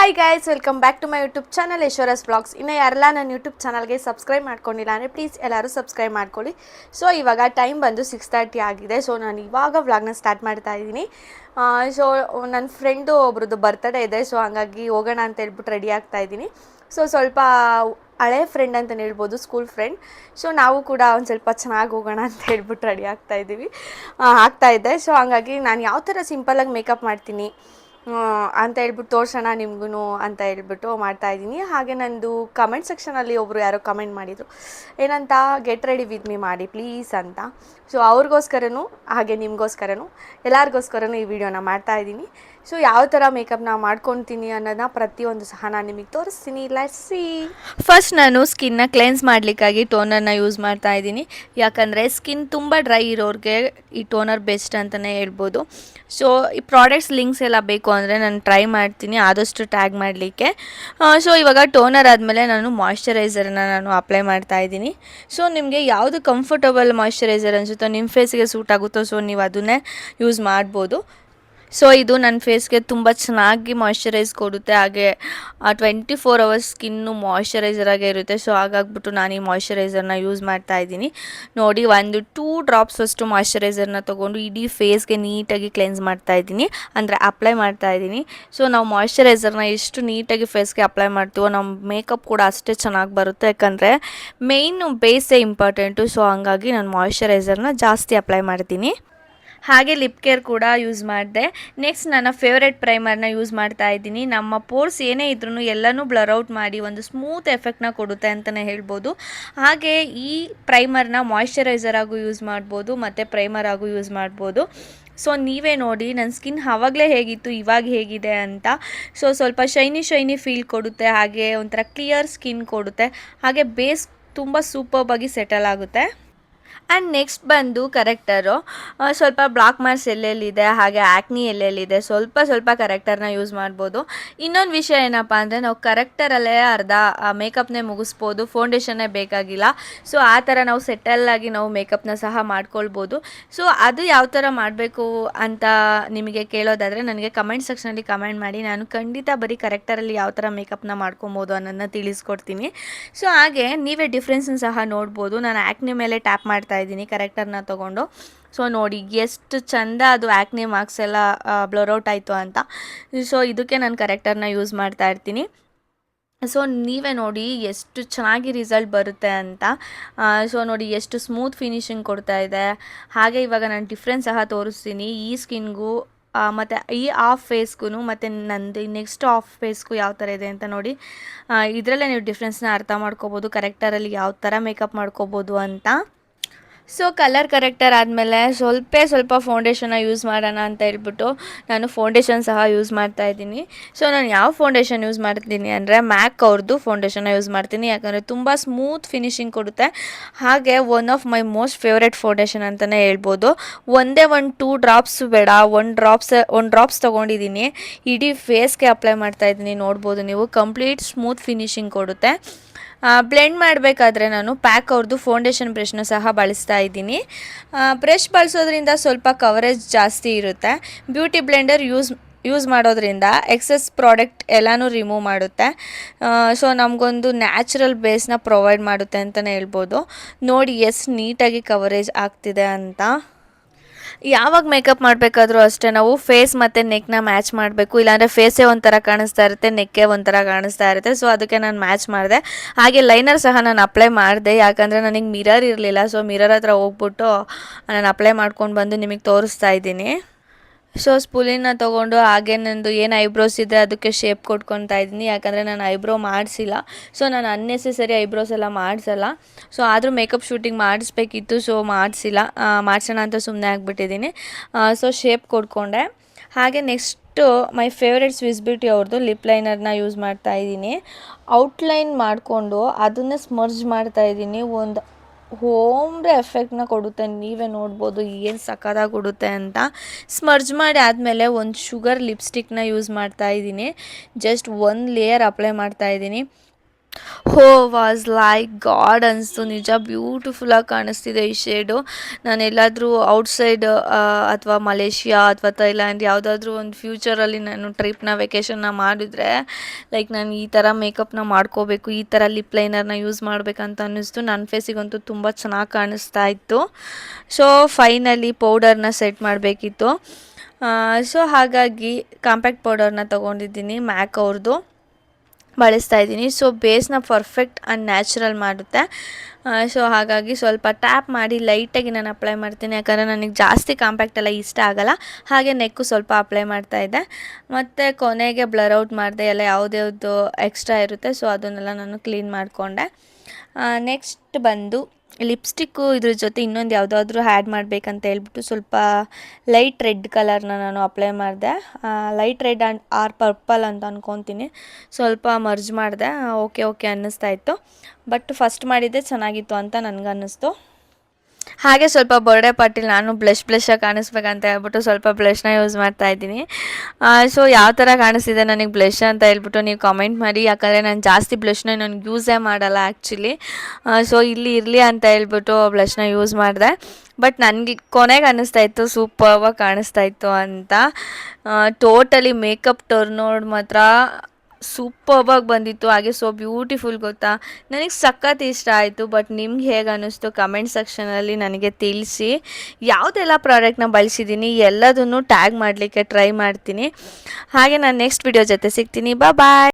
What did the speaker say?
Hi guys, welcome back to my YouTube channel Aishwarya's blogs. ಇನ್ನು ಯಾರೆಲ್ಲ ನನ್ನ ಯೂಟ್ಯೂಬ್ ಚಾನಲ್ಗೆ ಸಬ್ಸ್ಕ್ರೈಬ್ ಮಾಡ್ಕೊಂಡಿಲ್ಲ ಅಂದರೆ ಪ್ಲೀಸ್ ಎಲ್ಲರೂ ಸಬ್ಸ್ಕ್ರೈಬ್ ಮಾಡ್ಕೊಳ್ಳಿ. ಸೊ ಇವಾಗ ಟೈಮ್ ಬಂದು 6:30 ಆಗಿದೆ. ಸೊ ನಾನು ಇವಾಗ ವ್ಲಾಗ್ನ ಸ್ಟಾರ್ಟ್ ಮಾಡ್ತಾ ಇದ್ದೀನಿ. ಸೊ ನನ್ನ ಫ್ರೆಂಡು ಒಬ್ರದ್ದು ಬರ್ತಡೇ ಇದೆ. ಸೊ ಹಂಗಾಗಿ ಹೋಗೋಣ ಅಂತ ಹೇಳ್ಬಿಟ್ಟು ರೆಡಿ ಆಗ್ತಾ ಇದ್ದೀನಿ. ಸೊ ಸ್ವಲ್ಪ ಹಳೆ ಫ್ರೆಂಡ್ ಅಂತಲೇ ಹೇಳ್ಬೋದು, ಸ್ಕೂಲ್ ಫ್ರೆಂಡ್. ಸೊ ನಾವು ಕೂಡ ಒಂದು ಸ್ವಲ್ಪ ಚೆನ್ನಾಗಿ ಹೋಗೋಣ ಅಂತ ಹೇಳ್ಬಿಟ್ಟು ರೆಡಿ ಆಗ್ತಾಯಿದ್ದೆ. ಸೊ ಹಂಗಾಗಿ ನಾನು ಯಾವ ಥರ ಸಿಂಪಲಾಗಿ ಮೇಕಪ್ ಮಾಡ್ತೀನಿ ಅಂತ ಹೇಳ್ಬಿಟ್ಟು ತೋರ್ಸೋಣ ನಿಮಗೂ ಅಂತ ಹೇಳ್ಬಿಟ್ಟು ಮಾಡ್ತಾಯಿದ್ದೀನಿ. ಹಾಗೆ ನಂದು ಕಮೆಂಟ್ ಸೆಕ್ಷನಲ್ಲಿ ಒಬ್ಬರು ಯಾರೋ ಕಮೆಂಟ್ ಮಾಡಿದರು, ಏನಂತ, ಗೆಟ್ ರೆಡಿ ವಿತ್ ಮೀ ಮಾಡಿ ಪ್ಲೀಸ್ ಅಂತ. ಸೊ ಅವ್ರಿಗೋಸ್ಕರನೂ ಹಾಗೆ ನಿಮಗೋಸ್ಕರನೂ ಎಲ್ಲರಿಗೋಸ್ಕರನೂ ಈ ವಿಡಿಯೋನ ಮಾಡ್ತಾಯಿದ್ದೀನಿ. ಸೊ ಯಾವ ಥರ ಮೇಕಪ್ನ ಮಾಡ್ಕೊತೀನಿ ಅನ್ನೋದನ್ನ ಪ್ರತಿಯೊಂದು ಸಹ ನಾನು ನಿಮಗೆ ತೋರಿಸ್ತೀನಿ. Let's see. ಫಸ್ಟ್ ನಾನು ಸ್ಕಿನ್ನ ಕ್ಲೆನ್ಸ್ ಮಾಡಲಿಕ್ಕಾಗಿ ಟೋನರ್ನ ಯೂಸ್ ಮಾಡ್ತಾ ಇದ್ದೀನಿ. ಯಾಕಂದರೆ ಸ್ಕಿನ್ ತುಂಬ ಡ್ರೈ ಇರೋರಿಗೆ ಈ ಟೋನರ್ ಬೆಸ್ಟ್ ಅಂತಲೇ ಹೇಳ್ಬೋದು. ಸೊ ಈ ಪ್ರಾಡಕ್ಟ್ಸ್ ಲಿಂಕ್ಸ್ ಎಲ್ಲ ಬೇಕು ಅಂದರೆ ನಾನು ಟ್ರೈ ಮಾಡ್ತೀನಿ ಆದಷ್ಟು ಟ್ಯಾಗ್ ಮಾಡಲಿಕ್ಕೆ. ಸೊ ಇವಾಗ ಟೋನರ್ ಆದಮೇಲೆ ನಾನು ಮಾಯ್ಶ್ಚರೈಸರ್ನ ನಾನು ಅಪ್ಲೈ ಮಾಡ್ತಾ ಇದ್ದೀನಿ. ಸೊ ನಿಮಗೆ ಯಾವುದು ಕಂಫರ್ಟಬಲ್ ಮಾಯ್ಶ್ಚರೈಸರ್ ಅನಿಸುತ್ತೋ, ನಿಮ್ಮ ಫೇಸಿಗೆ ಸೂಟ್ ಆಗುತ್ತೋ, ಸೊ ನೀವು ಅದನ್ನೇ ಯೂಸ್ ಮಾಡ್ಬೋದು. ಸೊ ಇದು ನನ್ನ ಫೇಸ್ಗೆ ತುಂಬ ಚೆನ್ನಾಗಿ ಮಾಯ್ಶ್ಚರೈಸ್ ಕೊಡುತ್ತೆ. ಹಾಗೆ 24 hours ಸ್ಕಿನ್ನು ಮಾಯ್ಶ್ಚರೈಸರಾಗೇ ಇರುತ್ತೆ. ಸೊ ಹಾಗಾಗ್ಬಿಟ್ಟು ನಾನು ಈ ಮಾಯ್ಶ್ಚರೈಸರ್ನ ಯೂಸ್ ಮಾಡ್ತಾ ಇದ್ದೀನಿ. ನೋಡಿ, 2 ಡ್ರಾಪ್ಸ್ ಅಷ್ಟು ಮಾಯ್ಶ್ಚರೈಸರ್ನ ತೊಗೊಂಡು ಇಡೀ ಫೇಸ್ಗೆ ನೀಟಾಗಿ ಕ್ಲೆನ್ಸ್ ಮಾಡ್ತಾ ಇದ್ದೀನಿ, ಅಂದರೆ ಅಪ್ಲೈ ಮಾಡ್ತಾ ಇದ್ದೀನಿ. ಸೊ ನಾವು ಮಾಯ್ಶ್ಚರೈಸರ್ನ ಎಷ್ಟು ನೀಟಾಗಿ ಫೇಸ್ಗೆ ಅಪ್ಲೈ ಮಾಡ್ತೀವೋ ನಮ್ಮ ಮೇಕಪ್ ಕೂಡ ಅಷ್ಟೇ ಚೆನ್ನಾಗಿ ಬರುತ್ತೆ. ಯಾಕಂದರೆ ಮೇಯ್ನು ಬೇಸೇ ಇಂಪಾರ್ಟೆಂಟು. ಸೊ ಹಂಗಾಗಿ ನಾನು ಮಾಯ್ಶ್ಚರೈಸರ್ನ ಜಾಸ್ತಿ ಅಪ್ಲೈ ಮಾಡ್ತೀನಿ. ಹಾಗೆ ಲಿಪ್ ಕೇರ್ ಕೂಡ ಯೂಸ್ ಮಾಡಿದೆ. ನೆಕ್ಸ್ಟ್ ನನ್ನ ಫೇವ್ರೆಟ್ ಪ್ರೈಮರ್ನ ಯೂಸ್ ಮಾಡ್ತಾ ಇದ್ದೀನಿ. ನಮ್ಮ ಪೋರ್ಸ್ ಏನೇ ಇದ್ರೂ ಎಲ್ಲನೂ ಬ್ಲರ್ ಔಟ್ ಮಾಡಿ ಒಂದು ಸ್ಮೂತ್ ಎಫೆಕ್ಟ್ನ ಕೊಡುತ್ತೆ ಅಂತಲೇ ಹೇಳ್ಬೋದು. ಹಾಗೆ ಈ ಪ್ರೈಮರ್ನ ಮಾಯ್ಶ್ಚರೈಸರ್ ಆಗೂ ಯೂಸ್ ಮಾಡ್ಬೋದು ಮತ್ತು ಪ್ರೈಮರ್ ಆಗೂ ಯೂಸ್ ಮಾಡ್ಬೋದು. ಸೊ ನೀವೇ ನೋಡಿ ನನ್ನ ಸ್ಕಿನ್ ಆವಾಗಲೇ ಹೇಗಿತ್ತು, ಇವಾಗ ಹೇಗಿದೆ ಅಂತ. ಸೊ ಸ್ವಲ್ಪ ಶೈನಿ ಫೀಲ್ ಕೊಡುತ್ತೆ, ಹಾಗೆ ಒಂಥರ ಕ್ಲಿಯರ್ ಸ್ಕಿನ್ ಕೊಡುತ್ತೆ, ಹಾಗೆ ಬೇಸ್ ತುಂಬ ಸೂಪರ್ಬಾಗಿ ಸೆಟಲ್ ಆಗುತ್ತೆ. ಆ್ಯಂಡ್ ನೆಕ್ಸ್ಟ್ ಬಂದು ಕರೆಕ್ಟರು. ಸ್ವಲ್ಪ ಬ್ಲಾಕ್ ಮಾರ್ಕ್ಸ್ ಎಲ್ಲೆಲ್ಲಿದೆ, ಹಾಗೆ ಆ್ಯಕ್ನಿ ಎಲ್ಲೆಲ್ಲಿದೆ, ಸ್ವಲ್ಪ ಕರೆಕ್ಟರ್ನ ಯೂಸ್ ಮಾಡ್ಬೋದು. ಇನ್ನೊಂದು ವಿಷಯ ಏನಪ್ಪ ಅಂದರೆ, ನಾವು ಕರೆಕ್ಟರಲ್ಲೇ ಅರ್ಧ ಮೇಕಪ್ನೇ ಮುಗಿಸ್ಬೋದು, ಫೌಂಡೇಶನ್ನೇ ಬೇಕಾಗಿಲ್ಲ. ಸೊ ಆ ಥರ ನಾವು ಸೆಟಲ್ಲಾಗಿ ನಾವು ಮೇಕಪ್ನ ಸಹ ಮಾಡ್ಕೊಳ್ಬೋದು. ಸೊ ಅದು ಯಾವ ಥರ ಮಾಡಬೇಕು ಅಂತ ನಿಮಗೆ ಕೇಳೋದಾದರೆ ನನಗೆ ಕಮೆಂಟ್ ಸೆಕ್ಷನಲ್ಲಿ ಕಮೆಂಟ್ ಮಾಡಿ. ನಾನು ಖಂಡಿತ ಬರೀ ಕರೆಕ್ಟರಲ್ಲಿ ಯಾವ ಥರ ಮೇಕಪ್ನ ಮಾಡ್ಕೊಬೋದು ಅನ್ನೋದನ್ನ ತಿಳಿಸ್ಕೊಡ್ತೀನಿ. ಸೊ ಹಾಗೆ ನೀವೇ ಡಿಫ್ರೆನ್ಸನ್ನು ಸಹ ನೋಡ್ಬೋದು. ನಾನು ಆ್ಯಕ್ನಿ ಮೇಲೆ ಟ್ಯಾಪ್ ಮಾಡ್ತಾ ಇದ್ದೀನಿ ಕರೆಕ್ಟರ್ನ ತೊಗೊಂಡು. ಸೊ ನೋಡಿ ಎಷ್ಟು ಚಂದ ಅದು ಆ್ಯಕ್ನಿ ಮಾರ್ಕ್ಸ್ ಎಲ್ಲ ಬ್ಲರ್ ಔಟ್ ಆಯಿತು ಅಂತ. ಸೊ ಇದಕ್ಕೆ ನಾನು ಕರೆಕ್ಟರ್ನ ಯೂಸ್ ಮಾಡ್ತಾ ಇರ್ತೀನಿ. ಸೊ ನೀವೇ ನೋಡಿ ಎಷ್ಟು ಚೆನ್ನಾಗಿ ರಿಸಲ್ಟ್ ಬರುತ್ತೆ ಅಂತ. ಸೊ ನೋಡಿ ಎಷ್ಟು ಸ್ಮೂತ್ ಫಿನಿಶಿಂಗ್ ಕೊಡ್ತಾ ಇದೆ. ಹಾಗೆ ಇವಾಗ ನಾನು ಡಿಫ್ರೆನ್ಸ್ ಸಹ ತೋರಿಸ್ತೀನಿ ಈ ಸ್ಕಿನ್ಗೂ ಮತ್ತು ಈ ಆಫ್ ಫೇಸ್ಗೂ ಮತ್ತು ನಂದು ನೆಕ್ಸ್ಟ್ ಆಫ್ ಫೇಸ್ಗೂ ಯಾವ ಥರ ಇದೆ ಅಂತ ನೋಡಿ. ಇದರಲ್ಲೇ ನೀವು ಡಿಫ್ರೆನ್ಸ್ನ ಅರ್ಥ ಮಾಡ್ಕೋಬೋದು, ಕರೆಕ್ಟರಲ್ಲಿ ಯಾವ ಥರ ಮೇಕಪ್ ಮಾಡ್ಕೋಬೋದು ಅಂತ. ಸೊ ಕಲರ್ ಕರೆಕ್ಟರ್ ಆದಮೇಲೆ ಸ್ವಲ್ಪ ಫೌಂಡೇಶನ್ನ ಯೂಸ್ ಮಾಡೋಣ ಅಂತ ಹೇಳ್ಬಿಟ್ಟು ನಾನು ಫೌಂಡೇಶನ್ ಸಹ ಯೂಸ್ ಮಾಡ್ತಾ ಇದ್ದೀನಿ. ಸೊ ನಾನು ಯಾವ ಫೌಂಡೇಶನ್ ಯೂಸ್ ಮಾಡ್ತೀನಿ ಅಂದರೆ ಮ್ಯಾಕ್ ಅವ್ರದ್ದು ಫೌಂಡೇಶನ್ನ ಯೂಸ್ ಮಾಡ್ತೀನಿ. ಯಾಕಂದರೆ ತುಂಬ ಸ್ಮೂತ್ ಫಿನಿಶಿಂಗ್ ಕೊಡುತ್ತೆ. ಹಾಗೆ one of my most favourite foundation ಅಂತಲೇ ಹೇಳ್ಬೋದು. ಒಂದೇ 2 ಡ್ರಾಪ್ಸ್ ಬೇಡ, 1 ಡ್ರಾಪ್ಸ್ ತೊಗೊಂಡಿದ್ದೀನಿ, ಇಡೀ ಫೇಸ್ಗೆ ಅಪ್ಲೈ ಮಾಡ್ತಾ ಇದ್ದೀನಿ. ನೋಡ್ಬೋದು ನೀವು, ಕಂಪ್ಲೀಟ್ ಸ್ಮೂತ್ ಫಿನಿಶಿಂಗ್ ಕೊಡುತ್ತೆ. ಬ್ಲೆಂಡ್ ಮಾಡಬೇಕಾದ್ರೆ ನಾನು ಪ್ಯಾಕ್ ಅವ್ರದ್ದು ಫೌಂಡೇಶನ್ ಬ್ರಷ್ನ ಸಹ ಬಳಸ್ತಾ ಇದ್ದೀನಿ. ಬ್ರಷ್ ಬಳಸೋದ್ರಿಂದ ಸ್ವಲ್ಪ ಕವರೇಜ್ ಜಾಸ್ತಿ ಇರುತ್ತೆ. ಬ್ಯೂಟಿ ಬ್ಲೆಂಡರ್ ಯೂಸ್ ಮಾಡೋದ್ರಿಂದ ಎಕ್ಸೆಸ್ ಪ್ರಾಡಕ್ಟ್ ಎಲ್ಲನೂ ರಿಮೂವ್ ಮಾಡುತ್ತೆ. ಸೊ ನಮಗೊಂದು ನ್ಯಾಚುರಲ್ ಬೇಸ್ನ ಪ್ರೊವೈಡ್ ಮಾಡುತ್ತೆ ಅಂತಲೇ ಹೇಳ್ಬೋದು. ನೋಡಿ ಎಷ್ಟು ನೀಟಾಗಿ ಕವರೇಜ್ ಆಗ್ತಿದೆ ಅಂತ. ಯಾವಾಗ ಮೇಕಪ್ ಮಾಡಬೇಕಾದ್ರೂ ಅಷ್ಟೇ ನಾವು ಫೇಸ್ ಮತ್ತು ನೆಕ್ನ ಮ್ಯಾಚ್ ಮಾಡಬೇಕು. ಇಲ್ಲಾಂದರೆ ಫೇಸೇ ಒಂಥರ ಕಾಣಿಸ್ತಾ ಇರುತ್ತೆ, ನೆಕ್ಕೇ ಒಂಥರ ಕಾಣಿಸ್ತಾ ಇರುತ್ತೆ. ಸೊ ಅದಕ್ಕೆ ನಾನು ಮ್ಯಾಚ್ ಮಾಡಿದೆ. ಹಾಗೆ ಲೈನರ್ ಸಹ ನಾನು ಅಪ್ಲೈ ಮಾಡಿದೆ, ಯಾಕಂದರೆ ನನಗೆ ಮಿರರ್ ಇರಲಿಲ್ಲ. ಸೊ ಮಿರರ್ ಹತ್ರ ಹೋಗ್ಬಿಟ್ಟು ನಾನು ಅಪ್ಲೈ ಮಾಡ್ಕೊಂಡು ಬಂದು ನಿಮಗೆ ತೋರಿಸ್ತಾ ಇದ್ದೀನಿ. ಸೊ ಸ್ಪೂಲಿನ ತೊಗೊಂಡು ಹಾಗೆ ನಂದು ಏನು ಐಬ್ರೋಸ್ ಇದೆ ಅದಕ್ಕೆ ಶೇಪ್ ಕೊಟ್ಕೊತಾ ಇದ್ದೀನಿ. ಯಾಕಂದರೆ ನಾನು ಐಬ್ರೋ ಮಾಡಿಸಿಲ್ಲ. ಸೊ ನಾನು ಅನ್ನೆಸೆಸರಿ ಐಬ್ರೋಸ್ ಎಲ್ಲ ಮಾಡಿಸಲ್ಲ. ಸೊ ಆದರೂ ಮೇಕಪ್ ಶೂಟಿಂಗ್ ಮಾಡಿಸ್ಬೇಕಿತ್ತು, ಸೊ ಮಾಡಿಸೋಣ ಅಂತ ಸುಮ್ಮನೆ ಆಗಿಬಿಟ್ಟಿದ್ದೀನಿ. ಸೊ ಶೇಪ್ ಕೊಟ್ಕೊಂಡೆ. ಹಾಗೆ next my favourite Swiss beauty ಅವ್ರದ್ದು ಲಿಪ್ ಲೈನರ್ನ ಯೂಸ್ ಮಾಡ್ತಾ ಇದ್ದೀನಿ. ಔಟ್ಲೈನ್ ಮಾಡಿಕೊಂಡು ಅದನ್ನೇ ಸ್ಮರ್ಜ್ ಮಾಡ್ತಾ ಇದ್ದೀನಿ. ಒಂದು ಹೋಮ್ರೆ ಎಫೆಕ್ಟ್ನ ಕೊಡುತ್ತೆ. ನೀವೇ ನೋಡ್ಬೋದು ಏನು ಸಖತ್ತಾಗಿ ಕೊಡುತ್ತೆ ಅಂತ. ಸ್ಮರ್ಜ್ ಮಾಡಿ ಆದಮೇಲೆ ಒಂದು ಶುಗರ್ ಲಿಪ್ಸ್ಟಿಕ್ನ ಯೂಸ್ ಮಾಡ್ತಾ ಇದ್ದೀನಿ. ಜಸ್ಟ್ 1 ಲೇಯರ್ ಅಪ್ಲೈ ಮಾಡ್ತಾ ಇದ್ದೀನಿ. ಹೋ ವಾಸ್ ಲೈಕ್ ಗಾಡ್ ಅನಿಸ್ತು. ನಿಜ ಬ್ಯೂಟಿಫುಲ್ಲಾಗಿ ಕಾಣಿಸ್ತಿದೆ ಈ ಶೇಡು. ನಾನು ಎಲ್ಲಾದರೂ ಔಟ್ಸೈಡ್ ಅಥವಾ ಮಲೇಷ್ಯಾ ಅಥವಾ ಥೈಲ್ಯಾಂಡ್ ಯಾವುದಾದ್ರೂ ಒಂದು ಫ್ಯೂಚರಲ್ಲಿ ನಾನು ವೆಕೇಷನ್ನ ಮಾಡಿದ್ರೆ ಲೈಕ್ ನಾನು ಈ ಥರ ಮೇಕಪ್ನ ಮಾಡ್ಕೋಬೇಕು, ಈ ಥರ ಲಿಪ್ ಲೈನರ್ನ ಯೂಸ್ ಮಾಡಬೇಕಂತ ಅನ್ನಿಸ್ತು. ನನ್ನ ಫೇಸಿಗಂತೂ ತುಂಬ ಚೆನ್ನಾಗಿ ಕಾಣಿಸ್ತಾ ಇತ್ತು. ಸೊ ಫೈನಲಿ ಪೌಡರ್ನ ಸೆಟ್ ಮಾಡಬೇಕಿತ್ತು. ಸೊ ಹಾಗಾಗಿ ಕಾಂಪ್ಯಾಕ್ಟ್ ಪೌಡರ್ನ ತೊಗೊಂಡಿದ್ದೀನಿ, ಮ್ಯಾಕ್ ಅವ್ರದ್ದು ಬಳಸ್ತಾ ಇದ್ದೀನಿ. ಸೊ ಬೇಸ್ನ ಪರ್ಫೆಕ್ಟ್ ಆ್ಯಂಡ್ ನ್ಯಾಚುರಲ್ ಮಾಡುತ್ತೆ. ಸೊ ಹಾಗಾಗಿ ಸ್ವಲ್ಪ ಟ್ಯಾಪ್ ಮಾಡಿ ಲೈಟಾಗಿ ನಾನು ಅಪ್ಲೈ ಮಾಡ್ತೀನಿ, ಯಾಕಂದರೆ ನನಗೆ ಜಾಸ್ತಿ ಕಾಂಪ್ಯಾಕ್ಟ್ ಎಲ್ಲ ಇಷ್ಟ ಆಗೋಲ್ಲ. ಹಾಗೆ ನೆಕ್ಕು ಸ್ವಲ್ಪ ಅಪ್ಲೈ ಮಾಡ್ತಾಯಿದ್ದೆ, ಮತ್ತು ಕೊನೆಗೆ ಬ್ಲರ್ ಔಟ್ ಮಾಡಿದೆ ಎಲ್ಲ ಯಾವುದ್ಯಾವುದು ಎಕ್ಸ್ಟ್ರಾ ಇರುತ್ತೆ. ಸೊ ಅದನ್ನೆಲ್ಲ ನಾನು ಕ್ಲೀನ್ ಮಾಡಿಕೊಂಡೆ. ನೆಕ್ಸ್ಟ್ ಬಂದು ಲಿಪ್ಸ್ಟಿಕ್ಕು ಇದ್ರ ಜೊತೆ ಇನ್ನೊಂದು ಯಾವುದಾದ್ರೂ ಆ್ಯಡ್ ಮಾಡಬೇಕಂತ ಹೇಳ್ಬಿಟ್ಟು ಸ್ವಲ್ಪ ಲೈಟ್ ರೆಡ್ ಕಲರ್ನ ನಾನು ಅಪ್ಲೈ ಮಾಡಿದೆ. Light red and or purple ಅಂತ ಅಂದ್ಕೊತೀನಿ. ಸ್ವಲ್ಪ ಮರ್ಜ್ ಮಾಡಿದೆ, ಓಕೆ ಅನ್ನಿಸ್ತಾ ಇತ್ತು. ಬಟ್ ಫಸ್ಟ್ ಮಾಡಿದ್ದೆ ಚೆನ್ನಾಗಿತ್ತು ಅಂತ ನನಗನ್ನಿಸ್ತು. ಹಾಗೆ ಸ್ವಲ್ಪ ಬರ್ಡೇ ಪಾರ್ಟಿಲಿ ನಾನು ಬ್ಲಷಾಗಿ ಕಾಣಿಸ್ಬೇಕಂತ ಹೇಳ್ಬಿಟ್ಟು ಸ್ವಲ್ಪ ಬ್ಲಷ್ನ ಯೂಸ್ ಮಾಡ್ತಾಯಿದ್ದೀನಿ. ಸೊ ಯಾವ ಥರ ಕಾಣಿಸ್ತಿದೆ ನನಗೆ ಬ್ಲಷ್ ಅಂತ ಹೇಳ್ಬಿಟ್ಟು ನೀವು ಕಾಮೆಂಟ್ ಮಾಡಿ, ಯಾಕಂದರೆ ನಾನು ಜಾಸ್ತಿ ಬ್ಲಷ್ನ ನನಗೆ ಯೂಸೇ ಮಾಡಲ್ಲ ಆ್ಯಕ್ಚುಲಿ. ಸೊ ಇಲ್ಲಿ ಇರಲಿ ಅಂತ ಹೇಳ್ಬಿಟ್ಟು ಬ್ಲಷ್ನ ಯೂಸ್ ಮಾಡಿದೆ. ಬಟ್ ನನಗೆ ಕೊನೆಗೆ ಅನ್ನಿಸ್ತಾ ಇತ್ತು ಸೂಪರ್ವಾಗಿ ಕಾಣಿಸ್ತಾ ಇತ್ತು ಅಂತ. ಟೋಟಲಿ ಮೇಕಪ್ ಟರ್ನೋಡ್ ಮಾತ್ರ ಸೂಪರ್ವಾಗಿ ಬಂದಿತ್ತು. ಹಾಗೆ ಸೊ ಬ್ಯೂಟಿಫುಲ್ ಗೊತ್ತಾ, ನನಗೆ ಸಖತ್ ಇಷ್ಟ ಆಯಿತು. ಬಟ್ ನಿಮ್ಗೆ ಹೇಗೆ ಅನ್ನಿಸ್ತು ಕಮೆಂಟ್ ಸೆಕ್ಷನಲ್ಲಿ ನನಗೆ ತಿಳಿಸಿ. ಯಾವುದೆಲ್ಲ ಪ್ರಾಡಕ್ಟ್ನ ಬಳಸಿದ್ದೀನಿ ಎಲ್ಲದನ್ನು ಟ್ಯಾಗ್ ಮಾಡಲಿಕ್ಕೆ ಟ್ರೈ ಮಾಡ್ತೀನಿ. ಹಾಗೆ ನಾನು ನೆಕ್ಸ್ಟ್ ವಿಡಿಯೋ ಜೊತೆ ಸಿಗ್ತೀನಿ. ಬಾಯ್.